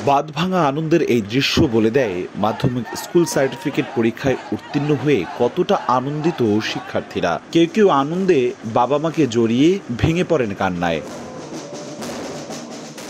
বাঁধভাঙা আনন্দের এই দৃশ্য বলে দেয় মাধ্যমিক স্কুল সার্টিফিকেট পরীক্ষায় উত্তীর্ণ হয়ে কতটা আনন্দিত শিক্ষার্থীরা। কেউ কেউ আনন্দে বাবা মাকে জড়িয়ে ভেঙে পড়েন কান্নায়।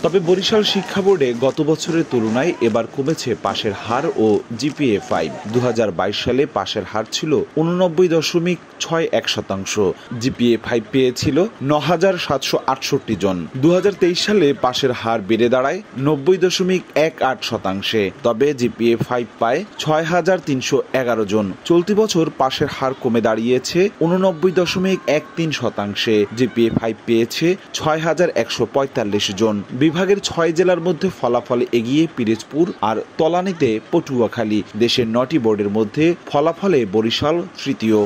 তবে বরিশাল শিক্ষা বোর্ডে গত বছরের তুলনায় এবার কমেছে পাশের হার ও জিপিএ 5। 2022 সালে পাশের হার ছিল 89.61%, জিপিএ 5 পেয়েছিল 9,768 জন। 2023 সালে পাশের হার বেড়ে দাঁড়ায় 90.18%, তবে জিপিএ 5 পায় 6,311 জন। চলতি বছর পাশের হার কমে দাঁড়িয়েছে 89.13%, জিপিএ 5 পেয়েছে 6,145 জন। বিভাগের 6 জেলার মধ্যে ফলাফলে এগিয়ে পিরোজপুর আর তলানিতে পটুয়াখালী। দেশের 9টি বোর্ডের মধ্যে ফলাফলে বরিশাল তৃতীয়।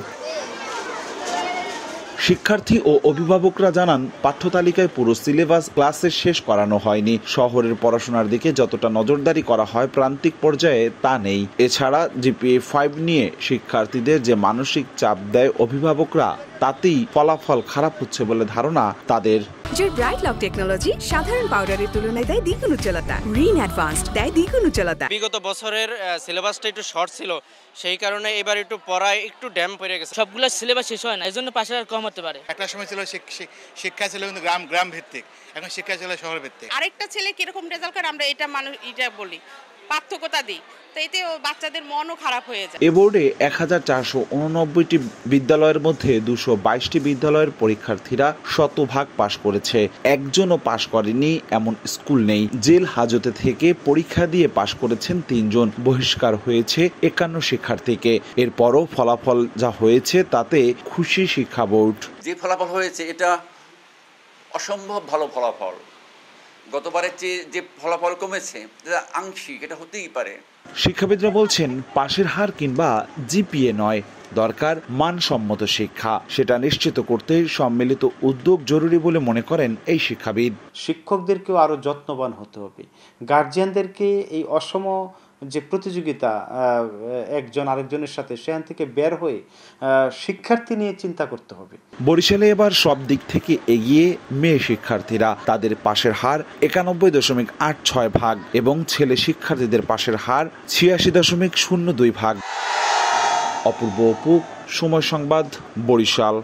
শিক্ষার্থী ও অভিভাবকরা জানান, পাঠ্যতালিকায় পুরো সিলেবাস ক্লাসে শেষ করানো হয়নি। শহরের পড়াশোনার দিকে যতটা নজরদারি করা হয় প্রান্তিক পর্যায়ে তা নেই। এছাড়া জিপিএ 5 নিয়ে শিক্ষার্থীদের যে মানসিক চাপ দেয় অভিভাবকরা, তাতেই ফলাফল খারাপ হচ্ছে বলে ধারণা তাদের। ব্রাইট লক টেকনোলজি সাধারণ পাউডারের তুলনায় দেয় দ্বিগুণ উজ্জ্বলতা। রিন অ্যাডভান্সড দেয় দ্বিগুণ উজ্জ্বলতা। বিগত বছরের সিলেবাসটা একটু শর্ট ছিল, সেই কারণে এবার একটু পড়ায় একটু ড্যাম পড়ে গেছে। সবগুলো সিলেবাস শেষ হয় না, এজন্য পাশের আর কম হতে পারে। একটা সময় ছিল শিক্ষা ছিল কিন্তু গ্রাম ভিত্তিক, এখন শিক্ষা ছিল শহর ভিত্তিক। আরেকটা ছেলে কিরকম রেজাল্ট করে আমরা এটা বলি, পার্থক্যতা দিই, তো এতে বাচ্চাদের মনও খারাপ হয়ে যায়। এ বোর্ডে 1489টি বিদ্যালয়ের মধ্যে 222টি বিদ্যালয়ের পরীক্ষার্থীরা শতভাগ পাশ করেছে। একজনও পাশ করেনি এমন স্কুল নেই। জেল হাজতে থেকে পরীক্ষা দিয়ে পাশ করেছেন 3 জন। বহিষ্কার হয়েছে 51 শিক্ষার্থীকে। এরপরও ফলাফল যা হয়েছে তাতে খুশি শিক্ষা বোর্ড। যে ফলাফল হয়েছে এটা অসম্ভব ভালো ফলাফল। গতবারের যে ফলাফল কমেছে আংশিক, এটা হতেই পারে। শিক্ষাবিদরা বলছেন, পাশের হার কিংবা জিপিএ নয়, দরকার মানসম্মত শিক্ষা। সেটা নিশ্চিত করতে সম্মিলিত উদ্যোগ জরুরি বলে মনে করেন এই শিক্ষাবিদ। শিক্ষকদেরকেও আরো যত্নবান হতে হবে। গার্জিয়ানদেরকে এই অসম যে প্রতিযোগিতা একজন আরেকজনের সাথে, সেখান থেকে বের হয়ে শিক্ষার্থী নিয়ে চিন্তা করতে হবে। বরিশালে এবার সব দিক থেকে এগিয়ে মেয়ে শিক্ষার্থীরা। তাদের পাশের হার 91.86% এবং ছেলে শিক্ষার্থীদের পাশের হার 86.02%। অপূর্ব অপু, সময় সংবাদ, বরিশাল।